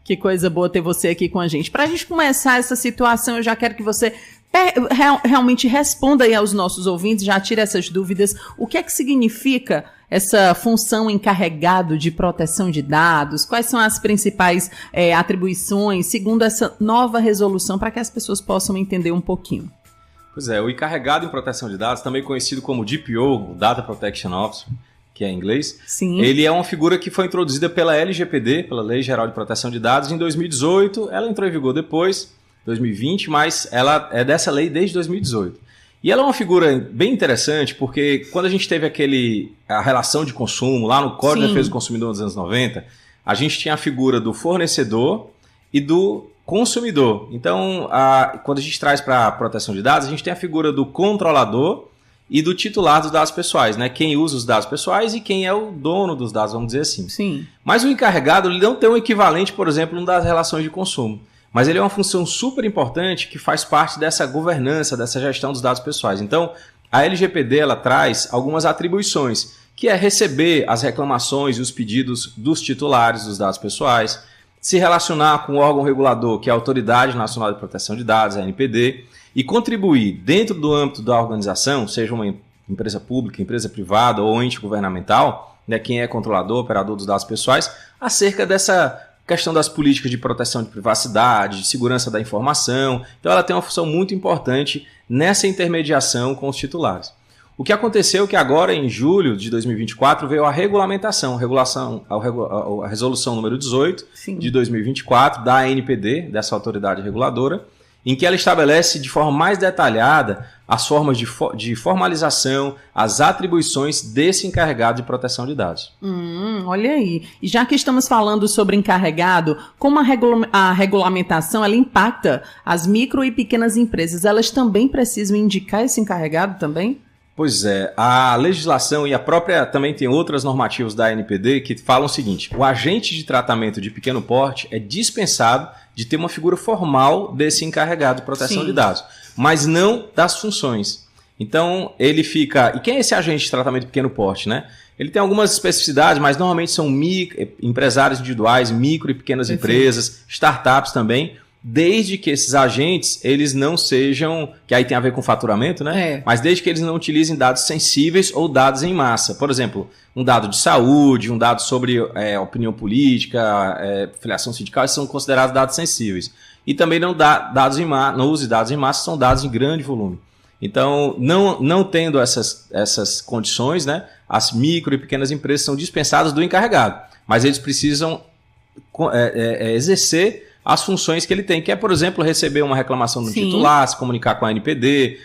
Que coisa boa ter você aqui com a gente. Para a gente começar essa situação, eu já quero que você realmente responda aí aos nossos ouvintes, já tire essas dúvidas. O que é que significa essa função encarregado de proteção de dados? Quais são as principais atribuições, segundo essa nova resolução, para que as pessoas possam entender um pouquinho? Pois é, o encarregado em proteção de dados, também conhecido como DPO, o Data Protection Officer, que é em inglês, sim, ele é uma figura que foi introduzida pela LGPD, pela Lei Geral de Proteção de Dados, em 2018. Ela entrou em vigor depois, 2020, mas ela é dessa lei desde 2018. E ela é uma figura bem interessante, porque quando a gente teve a relação de consumo, lá no Código de Defesa do Consumidor nos anos 90, a gente tinha a figura do fornecedor e do consumidor. Então, quando a gente traz para a proteção de dados, a gente tem a figura do controlador e do titular dos dados pessoais, né? Quem usa os dados pessoais e quem é o dono dos dados, vamos dizer assim. Sim. Mas o encarregado ele não tem um equivalente, por exemplo, das relações de consumo. Mas ele é uma função super importante que faz parte dessa governança, dessa gestão dos dados pessoais. Então, a LGPD ela traz algumas atribuições, que é receber as reclamações e os pedidos dos titulares dos dados pessoais, se relacionar com o órgão regulador, que é a Autoridade Nacional de Proteção de Dados, a ANPD, e contribuir dentro do âmbito da organização, seja uma empresa pública, empresa privada ou ente governamental, né, quem é controlador, operador dos dados pessoais, acerca dessa questão das políticas de proteção de privacidade, de segurança da informação. Então ela tem uma função muito importante nessa intermediação com os titulares. O que aconteceu é que agora, em julho de 2024, veio a regulamentação, a resolução número 18 Sim. de 2024 da ANPD, dessa autoridade reguladora, em que ela estabelece de forma mais detalhada as formas de formalização, as atribuições desse encarregado de proteção de dados. Olha aí. E já que estamos falando sobre encarregado, como a regulamentação ela impacta as micro e pequenas empresas, elas também precisam indicar esse encarregado também? Pois é, a legislação e a própria também tem outras normativas da ANPD que falam o seguinte: o agente de tratamento de pequeno porte é dispensado de ter uma figura formal desse encarregado de proteção Sim. de dados, mas não das funções. Então, ele fica... E quem é esse agente de tratamento de pequeno porte, né? Ele tem algumas especificidades, mas normalmente são empresários individuais, micro e pequenas empresas, startups também, desde que esses agentes, eles não sejam... Que aí tem a ver com faturamento, né? Mas desde que eles não utilizem dados sensíveis ou dados em massa. Por exemplo, um dado de saúde, um dado sobre opinião política, filiação sindical, são considerados dados sensíveis. E também não use dados em massa, são dados em grande volume. Então, não tendo essas condições, né, as micro e pequenas empresas são dispensadas do encarregado. Mas eles precisam exercer as funções que ele tem, que é, por exemplo, receber uma reclamação no titular, se comunicar com a ANPD,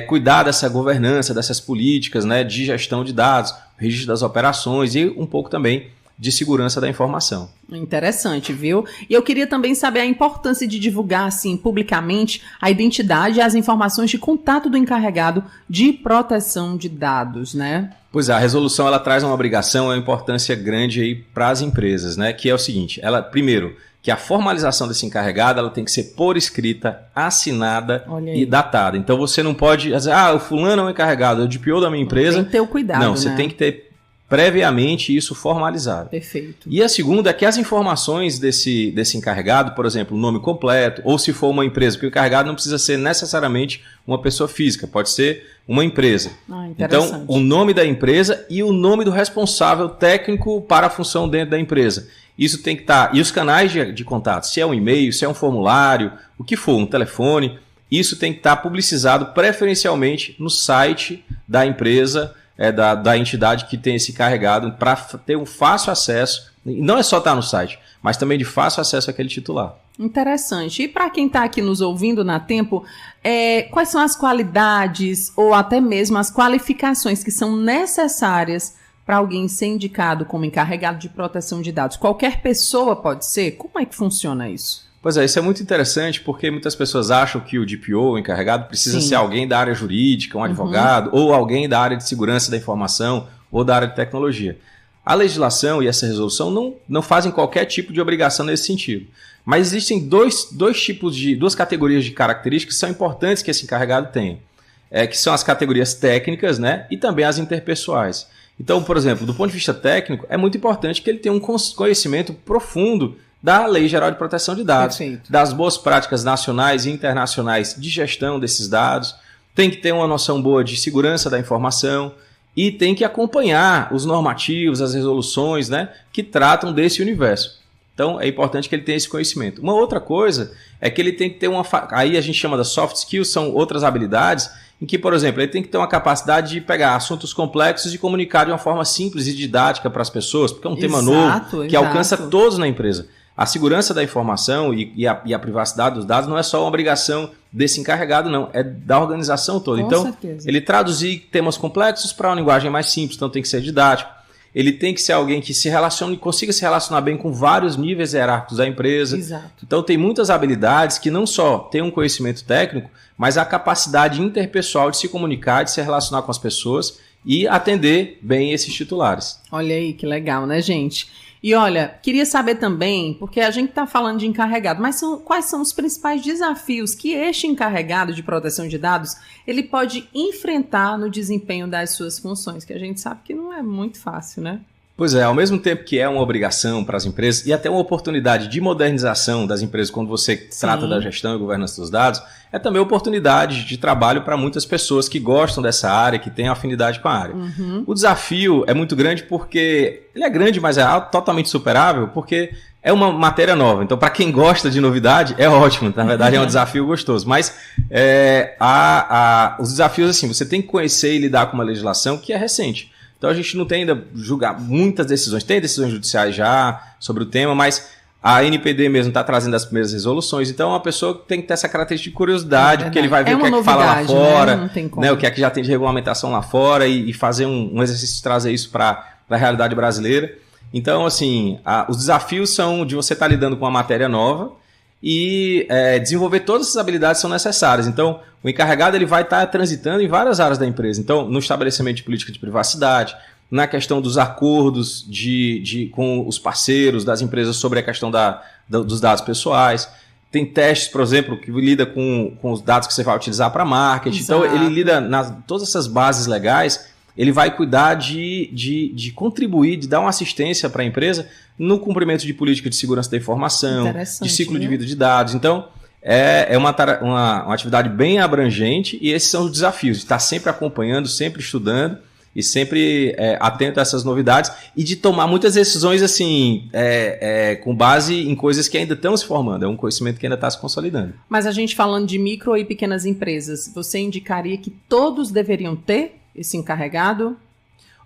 cuidar dessa governança, dessas políticas, né, de gestão de dados, registro das operações e um pouco também de segurança da informação. Interessante, viu? E eu queria também saber a importância de divulgar, assim, publicamente a identidade e as informações de contato do encarregado de proteção de dados, né? Pois é, a resolução ela traz uma obrigação, uma importância grande aí para as empresas, né? Que é o seguinte, primeiro, que a formalização desse encarregado ela tem que ser por escrita, assinada e datada. Então você não pode dizer, o fulano é um encarregado, é o DPO da minha empresa. Tem que ter o cuidado, Não, você tem que ter previamente isso formalizado. Perfeito. E a segunda é que as informações desse encarregado, por exemplo, o nome completo, ou se for uma empresa, porque o encarregado não precisa ser necessariamente uma pessoa física, pode ser uma empresa. Então, o nome da empresa e o nome do responsável técnico para a função dentro da empresa. Isso tem que estar... E os canais de contato, se é um e-mail, se é um formulário, o que for, um telefone, isso tem que estar publicizado preferencialmente no site da empresa, da entidade que tem esse encarregado, para ter um fácil acesso. E não é só estar no site, mas também de fácil acesso àquele titular. Interessante. E para quem está aqui nos ouvindo na Tempo, quais são as qualidades ou até mesmo as qualificações que são necessárias para alguém ser indicado como encarregado de proteção de dados? Qualquer pessoa pode ser? Como é que funciona isso? Pois é, isso é muito interessante porque muitas pessoas acham que o DPO, o encarregado, precisa ser alguém da área jurídica, um advogado, ou alguém da área de segurança da informação ou da área de tecnologia. A legislação e essa resolução não fazem qualquer tipo de obrigação nesse sentido. Mas existem duas categorias de características que são importantes que esse encarregado tenha, que são as categorias técnicas, né, e também as interpessoais. Então, por exemplo, do ponto de vista técnico, é muito importante que ele tenha um conhecimento profundo da Lei Geral de Proteção de Dados, Perfeito. das boas práticas nacionais e internacionais de gestão desses dados, tem que ter uma noção boa de segurança da informação e tem que acompanhar os normativos, as resoluções, né, que tratam desse universo. Então, é importante que ele tenha esse conhecimento. Uma outra coisa é que ele tem que ter aí a gente chama de soft skills, são outras habilidades, em que, por exemplo, ele tem que ter uma capacidade de pegar assuntos complexos e comunicar de uma forma simples e didática para as pessoas, porque é um tema novo que alcança todos na empresa. A segurança da informação e a privacidade dos dados não é só uma obrigação desse encarregado, não. É da organização toda. Com então, certeza. Ele traduzir temas complexos para uma linguagem mais simples, então tem que ser didático. Ele tem que ser alguém que se relacione, consiga se relacionar bem com vários níveis hierárquicos da empresa. Exato. Então tem muitas habilidades que não só têm um conhecimento técnico, mas a capacidade interpessoal de se comunicar, de se relacionar com as pessoas e atender bem esses titulares. Olha aí que legal, né, gente? E olha, queria saber também, porque a gente está falando de encarregado, mas quais são os principais desafios que este encarregado de proteção de dados ele pode enfrentar no desempenho das suas funções, que a gente sabe que não é muito fácil, né? Pois é, ao mesmo tempo que é uma obrigação para as empresas e até uma oportunidade de modernização das empresas quando você trata da gestão e governança dos dados, é também oportunidade de trabalho para muitas pessoas que gostam dessa área, que têm afinidade com a área. Uhum. O desafio é muito grande porque ele é grande, mas é totalmente superável, porque é uma matéria nova. Então, para quem gosta de novidade, é ótimo. Na verdade, é um desafio gostoso. Mas os desafios, assim, você tem que conhecer e lidar com uma legislação que é recente. Então a gente não tem ainda julgar muitas decisões. Tem decisões judiciais já sobre o tema, mas a NPD mesmo está trazendo as primeiras resoluções. Então a pessoa tem que ter essa característica de curiosidade, porque ele vai ver o que é que fala lá fora, né, o que é que já tem de regulamentação lá fora e fazer um exercício de trazer isso para a realidade brasileira. Então, assim, os desafios são de você estar lidando com uma matéria nova e desenvolver todas essas habilidades que são necessárias. Então, o encarregado ele vai estar transitando em várias áreas da empresa. Então, no estabelecimento de política de privacidade, na questão dos acordos com os parceiros das empresas sobre a questão dos dados pessoais. Tem testes, por exemplo, que lida com os dados que você vai utilizar para marketing. Exato. Então, ele lida todas essas bases legais. Ele vai cuidar de contribuir, de dar uma assistência para a empresa no cumprimento de política de segurança da informação, de ciclo de vida de dados. Então, é uma atividade bem abrangente e esses são os desafios, de estar sempre acompanhando, sempre estudando e sempre atento a essas novidades e de tomar muitas decisões assim com base em coisas que ainda estão se formando. É um conhecimento que ainda está se consolidando. Mas a gente falando de micro e pequenas empresas, você indicaria que todos deveriam ter esse encarregado?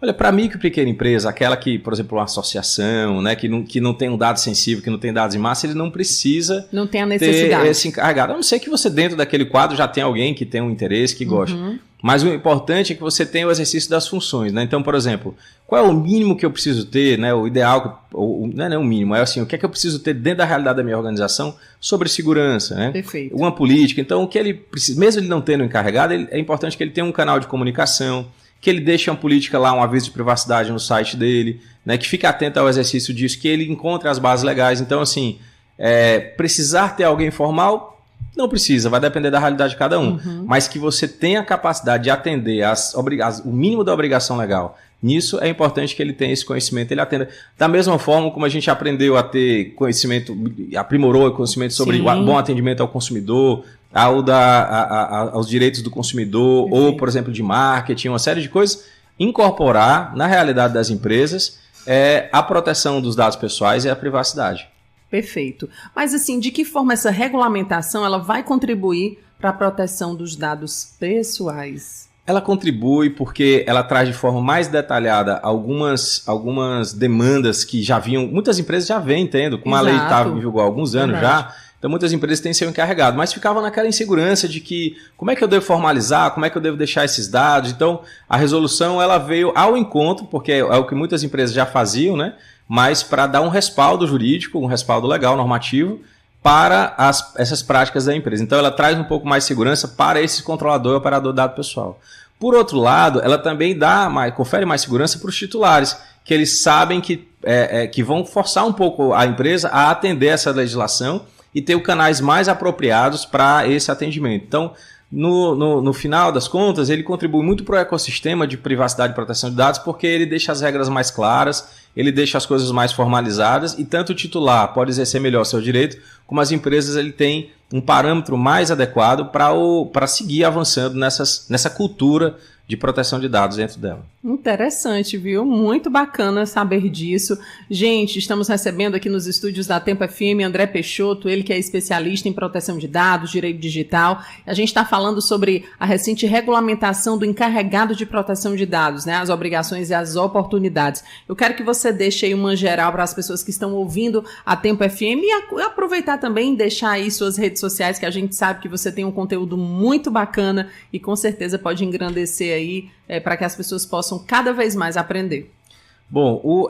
Olha, para micro e pequena empresa, aquela que, por exemplo, uma associação, né, que não tem um dado sensível, que não tem dados em massa, ele não precisa não tem a necessidade. ter esse encarregado. A não ser que você dentro daquele quadro já tenha alguém que tem um interesse, que gosta. Mas o importante é que você tenha o exercício das funções, né? Então, por exemplo, qual é o mínimo que eu preciso ter, né? O ideal, não é o mínimo, é assim, o que é que eu preciso ter dentro da realidade da minha organização sobre segurança, né? Perfeito. Uma política. Então, o que ele precisa, mesmo ele não tendo encarregado, é importante que ele tenha um canal de comunicação, que ele deixe uma política lá, um aviso de privacidade no site dele, né? Que fique atento ao exercício disso, que ele encontre as bases legais. Então, assim, precisar ter alguém formal, não precisa, vai depender da realidade de cada um. Mas que você tenha a capacidade de atender o mínimo da obrigação legal. Nisso é importante que ele tenha esse conhecimento, ele atenda. Da mesma forma como a gente aprendeu a ter conhecimento, aprimorou o conhecimento sobre o bom atendimento ao consumidor, aos direitos do consumidor, ou, por exemplo, de marketing, uma série de coisas, incorporar na realidade das empresas a proteção dos dados pessoais e a privacidade. Perfeito. Mas assim, de que forma essa regulamentação ela vai contribuir para a proteção dos dados pessoais? Ela contribui porque ela traz de forma mais detalhada algumas demandas que já vinham, muitas empresas já vêm tendo, como a lei estava em vigor há alguns anos já, então muitas empresas têm seu encarregado, mas ficavam naquela insegurança de que como é que eu devo formalizar, como é que eu devo deixar esses dados. Então a resolução ela veio ao encontro, porque é o que muitas empresas já faziam, né? Mas para dar um respaldo jurídico, um respaldo legal, normativo, para essas práticas da empresa. Então ela traz um pouco mais de segurança para esse controlador e operador de dado pessoal. Por outro lado, ela também confere mais segurança para os titulares, que eles sabem que vão forçar um pouco a empresa a atender essa legislação e ter os canais mais apropriados para esse atendimento. Então, no final das contas, ele contribui muito para o ecossistema de privacidade e proteção de dados, porque ele deixa as regras mais claras ele deixa as coisas mais formalizadas e tanto o titular pode exercer melhor seu direito, como as empresas ele tem um parâmetro mais adequado para seguir avançando nessa cultura de proteção de dados dentro dela. Interessante, viu? Muito bacana saber disso. Gente, estamos recebendo aqui nos estúdios da Tempo FM André Peixoto, ele que é especialista em proteção de dados, direito digital. A gente está falando sobre a recente regulamentação do encarregado de proteção de dados, né? As obrigações e as oportunidades. Eu quero que você deixe aí uma geral para as pessoas que estão ouvindo a Tempo FM e aproveitar também e deixar aí suas redes sociais, que a gente sabe que você tem um conteúdo muito bacana e com certeza pode engrandecer aí para que as pessoas possam cada vez mais aprender. Bom,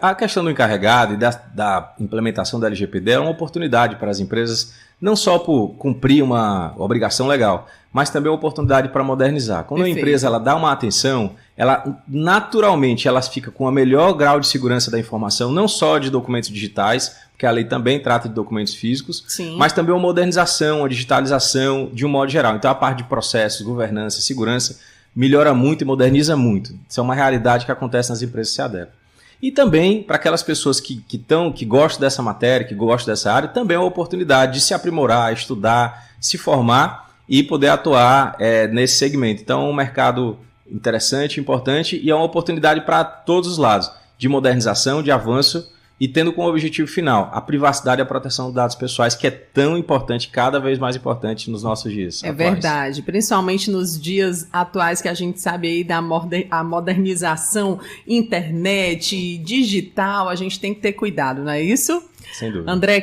a questão do encarregado e da implementação da LGPD é uma oportunidade para as empresas, não só por cumprir uma obrigação legal, mas também uma oportunidade para modernizar. Quando Perfeito. A empresa ela dá uma atenção, ela naturalmente ela fica com o melhor grau de segurança da informação, não só de documentos digitais, porque a lei também trata de documentos físicos, Sim. mas também uma modernização, uma digitalização de um modo geral. Então a parte de processos, governança, segurança, melhora muito e moderniza muito. Isso é uma realidade que acontece nas empresas que se adequam. E também, para aquelas pessoas que gostam dessa matéria, que gostam dessa área, também é uma oportunidade de se aprimorar, estudar, se formar e poder atuar nesse segmento. Então, é um mercado interessante, importante e é uma oportunidade para todos os lados, de modernização, de avanço e tendo como objetivo final a privacidade e a proteção dos dados pessoais, que é tão importante, cada vez mais importante nos nossos dias atuais. Verdade, principalmente nos dias atuais que a gente sabe aí da modernização, internet, digital, a gente tem que ter cuidado, não é isso? Sem dúvida. André,